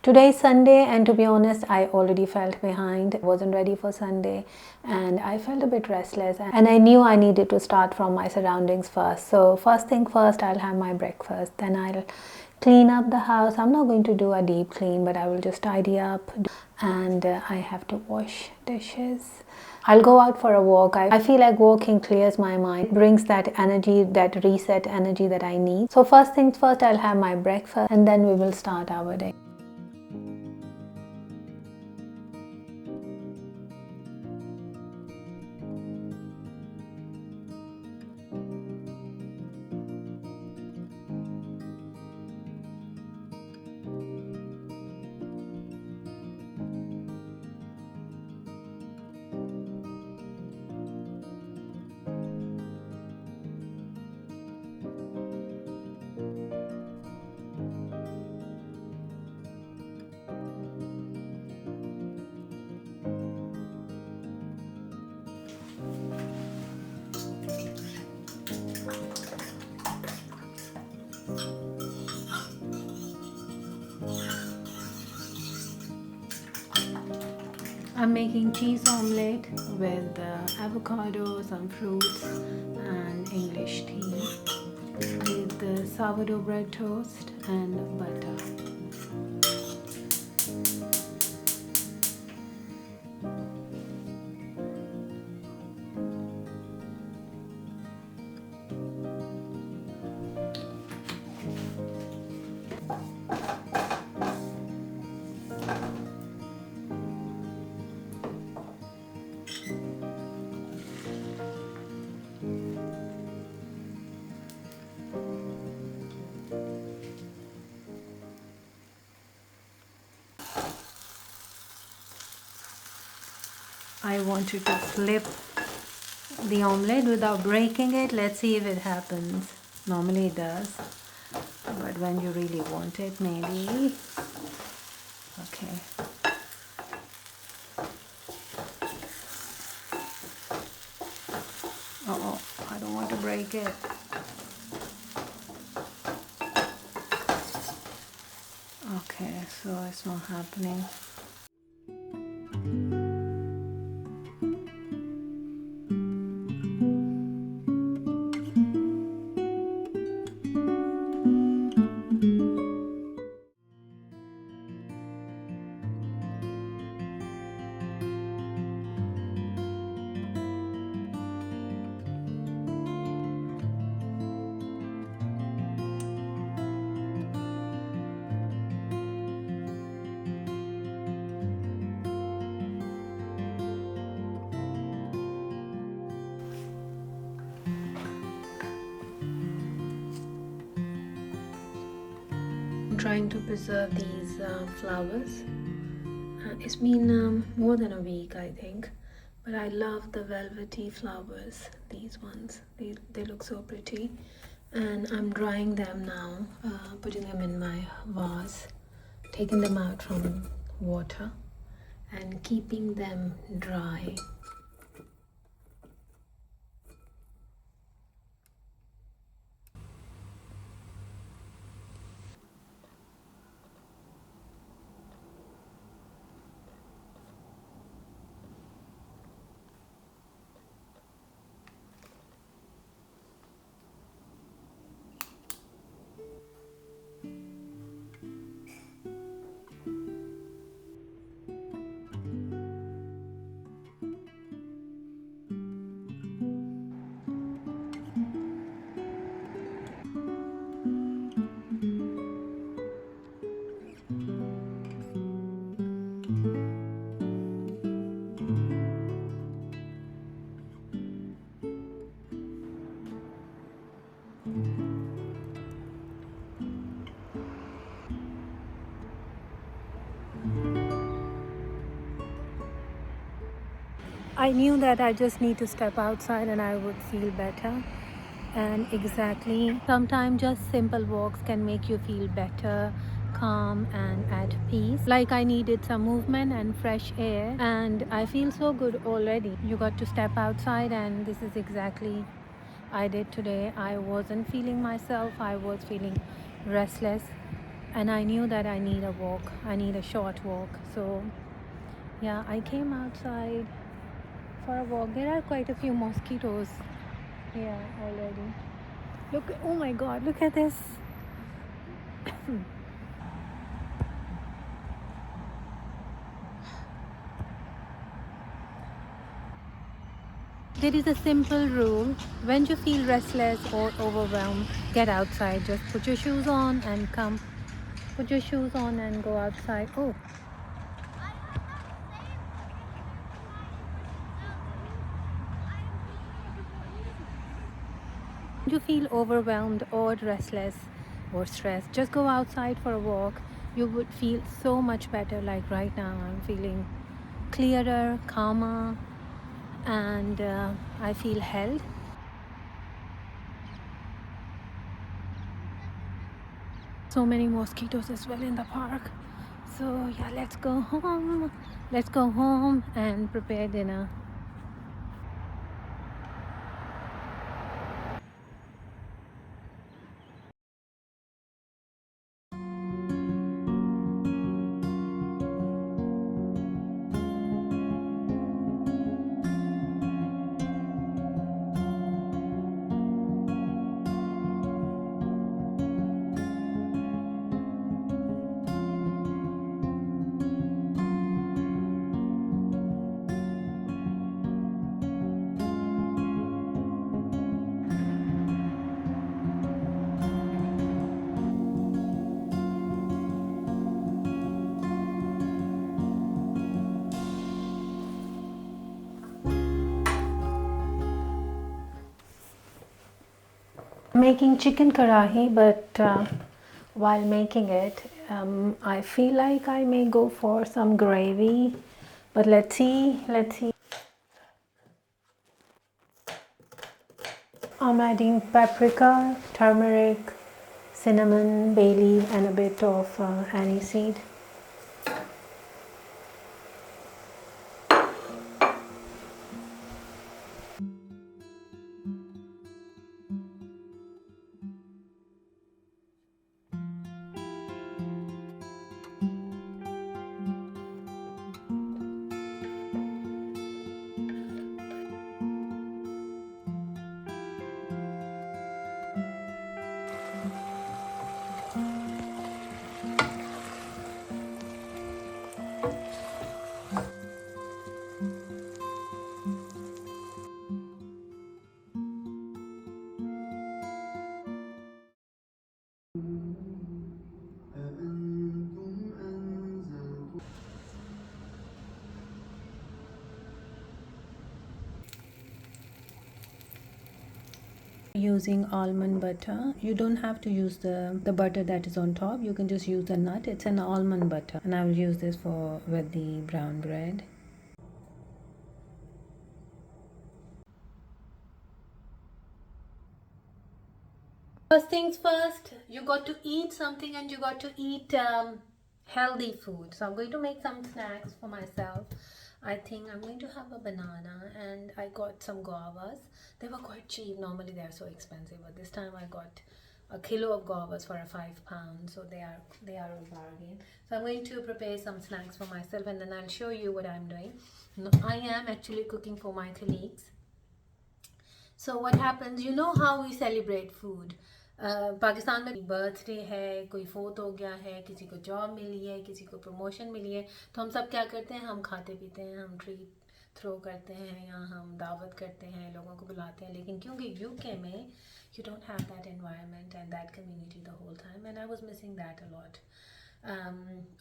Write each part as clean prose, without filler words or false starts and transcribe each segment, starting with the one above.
Today is Sunday, and to be honest, I already felt behind. I wasn't ready for Sunday, and I felt a bit restless. And I knew I needed to start from my surroundings first. So, first thing first, I'll have my breakfast. Then I'll clean up the house. I'm not going to do a deep clean, but I will just tidy up. And I have to wash dishes. I'll go out for a walk. I feel like walking clears my mind, brings that energy, that reset energy that I need. So, first things first, I'll have my breakfast, and then we will start our day. I'm making cheese omelette with avocado, some fruits, and English tea with the sourdough bread toast and butter. I wanted to flip the omelette without breaking it. Let's see if it happens. Normally it does, but when you really want it, maybe. Okay. Oh, I don't want to break it. Okay, so it's not happening. Trying to preserve these flowers. It's been more than a week, I think, but I love the velvety flowers. These ones, they look so pretty, and I'm drying them now, putting them in my vase, taking them out from water and keeping them dry. I knew that I just need to step outside and I would feel better. And exactly, sometimes just simple walks can make you feel better, calm, and at peace. Like I needed some movement and fresh air, and I feel so good already. You got to step outside, and this is exactly I did today. I wasn't feeling myself, I was feeling restless. and I knew that I need a walk. I need a short walk. So yeah, I came outside for a walk. There are quite a few mosquitoes here already. Look, oh my god, look at this. There is a simple rule. When you feel restless or overwhelmed, get outside. Just put your shoes on and come. Put your shoes on and go outside. Oh, you feel overwhelmed or restless or stressed, just go outside for a walk. You would feel so much better. Like right now, I'm feeling clearer, calmer, and I feel held. So many mosquitoes as well in the park. So yeah, let's go home. Let's go home and prepare dinner. Making chicken karahi, but while making it, I feel like I may go for some gravy. But let's see. Let's see. I'm adding paprika, turmeric, cinnamon, bay leaf, and a bit of aniseed. Using almond butter. You don't have to use the butter that is on top. You can just use the nut. It's an almond butter, and I will use this for with the brown bread. First things first, you got to eat something, and you got to eat healthy food. So I'm going to make some snacks for myself. I think I'm going to have a banana, and I got some guavas. They were quite cheap. Normally they are so expensive, but this time I got a kilo of guavas for a £5, so they are a bargain. So I'm going to prepare some snacks for myself, and then I'll show you what I'm doing. I am actually cooking for my colleagues. So what happens, you know how we celebrate food. Pakistan में birthday है, कोई फोत हो गया है, किसी को job मिली है, किसी को प्रमोशन मिली है, तो हम सब क्या करते हैं, हम खाते पीते हैं, हम ट्रीट थ्रो करते हैं, या हम दावत करते हैं, लोगों को बुलाते हैं. लेकिन क्योंकि यूके में you don't have that environment and that community the whole time, and I was missing that a lot.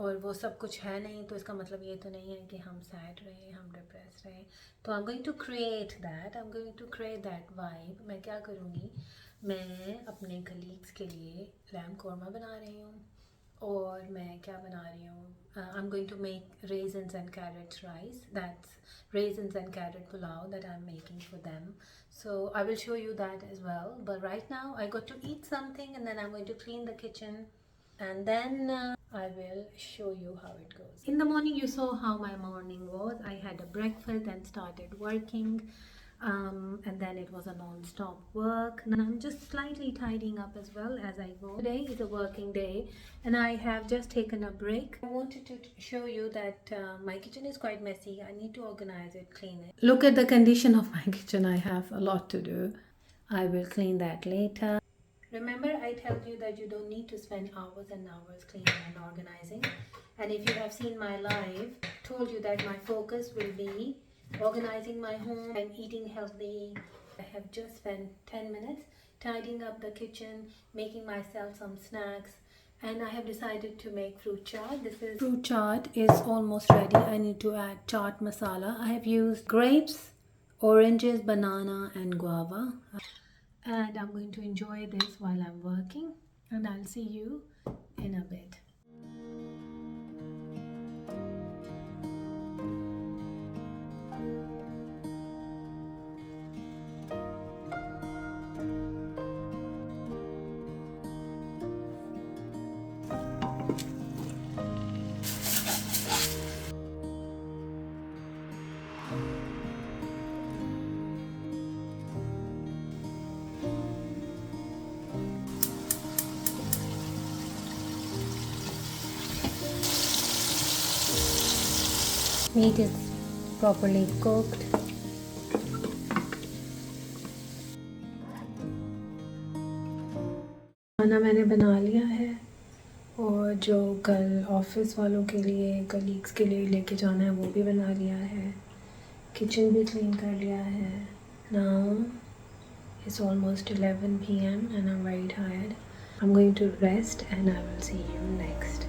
और वो सब कुछ है नहीं, तो इसका मतलब ये तो नहीं है कि हम सैड रहे, हम डिप्रेस रहे. तो I am going to create that, I am going to create that vibe. मैं क्या करूँगी, मैं अपने कलीग्स के लिए लैम कौरमा बना रही हूँ. और मैं क्या बना रही हूँ, I am going to make raisins and carrot rice. That's raisins and carrot pulao that I'm making for them. So I will show you that as well. But right now I got to eat something, and then I'm going to clean the kitchen, and then I will show you how it goes. In the morning, you saw how my morning was. I had a breakfast and started working. and then it was a non-stop work. And I'm just slightly tidying up as well as I go. Today is a working day and I have just taken a break. I wanted to show you that my kitchen is quite messy. I need to organize it, clean it. Look at the condition of my kitchen. I have a lot to do. I will clean that later. Remember, I told you that you don't need to spend hours and hours cleaning and organizing. And if you have seen my live, told you that my focus will be organizing my home and eating healthy. I have just spent 10 minutes tidying up the kitchen, making myself some snacks, and I have decided to make fruit chaat. This is fruit chaat is almost ready. I need to add chaat masala. I have used grapes, oranges, banana, and guava. And I'm going to enjoy this while I'm working, and I'll see you in a bit. Meat is properly cooked. खाना मैंने बना लिया है और जो कल office वालों के लिए, कलीग्स के लिए लेके जाना है वो भी बना लिया है. किचन भी क्लीन कर लिया है. Now it's almost 11 p.m. and I'm very tired. I'm going to rest and I will see you next.